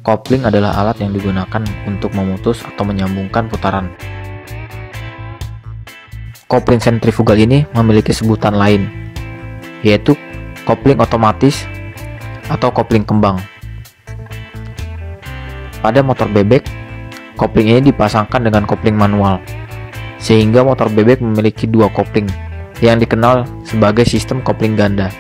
Kopling adalah alat yang digunakan untuk memutus atau menyambungkan putaran. Kopling sentrifugal ini memiliki sebutan lain, yaitu kopling otomatis atau kopling kembang. Pada motor bebek, kopling ini dipasangkan dengan kopling manual, sehingga motor bebek memiliki dua kopling yang dikenal sebagai sistem kopling ganda.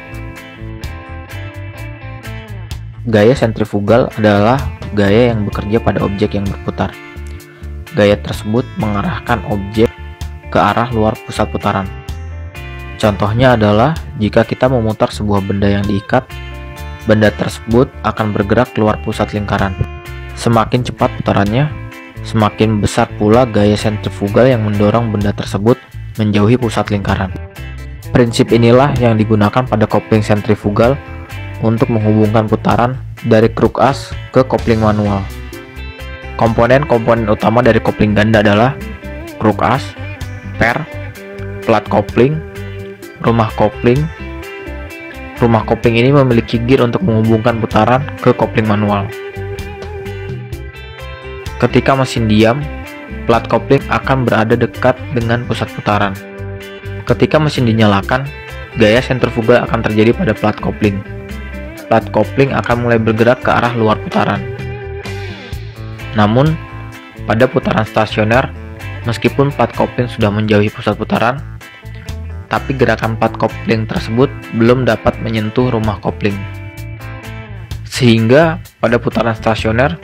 Gaya sentrifugal adalah gaya yang bekerja pada objek yang berputar. Gaya tersebut mengarahkan objek ke arah luar pusat putaran. Contohnya adalah jika kita memutar sebuah benda yang diikat, benda tersebut akan bergerak keluar pusat lingkaran. Semakin cepat putarannya, semakin besar pula gaya sentrifugal yang mendorong benda tersebut menjauhi pusat lingkaran. Prinsip inilah yang digunakan pada kopling sentrifugal untuk menghubungkan putaran dari kruk as ke kopling manual. Komponen-komponen utama dari kopling ganda adalah kruk as, per, plat kopling, rumah kopling. Rumah kopling ini memiliki gear untuk menghubungkan putaran ke kopling manual. Ketika mesin diam, plat kopling akan berada dekat dengan pusat putaran. Ketika mesin dinyalakan, gaya sentrifugal akan terjadi pada plat kopling. Plat kopling akan mulai bergerak ke arah luar putaran. Namun, pada putaran stasioner, meskipun plat kopling sudah menjauhi pusat putaran, tapi gerakan plat kopling tersebut belum dapat menyentuh rumah kopling. Sehingga pada putaran stasioner,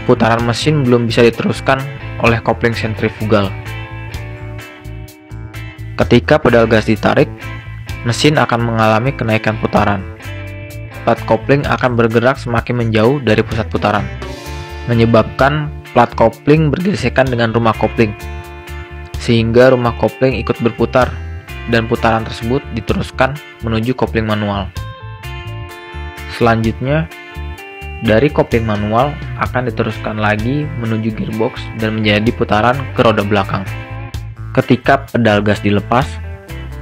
putaran mesin belum bisa diteruskan oleh kopling sentrifugal. Ketika pedal gas ditarik, mesin akan mengalami kenaikan putaran. Plat kopling akan bergerak semakin menjauh dari pusat putaran, menyebabkan plat kopling bergesekan dengan rumah kopling, sehingga rumah kopling ikut berputar dan putaran tersebut diteruskan menuju kopling manual. Selanjutnya, dari kopling manual akan diteruskan lagi menuju gearbox dan menjadi putaran ke roda belakang. Ketika pedal gas dilepas,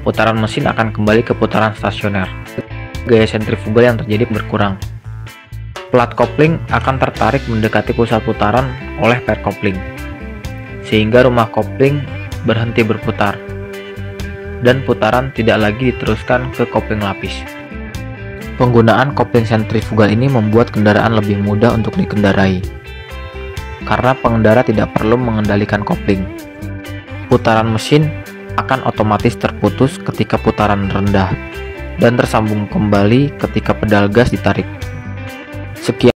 putaran mesin akan kembali ke putaran stasioner. Gaya sentrifugal yang terjadi berkurang. Plat kopling akan tertarik mendekati pusat putaran oleh per kopling, sehingga rumah kopling berhenti berputar dan putaran tidak lagi diteruskan ke kopling lapis. Penggunaan kopling sentrifugal ini membuat kendaraan lebih mudah untuk dikendarai, karena pengendara tidak perlu mengendalikan kopling. Putaran mesin akan otomatis terputus ketika putaran rendah dan tersambung kembali ketika pedal gas ditarik. Sekian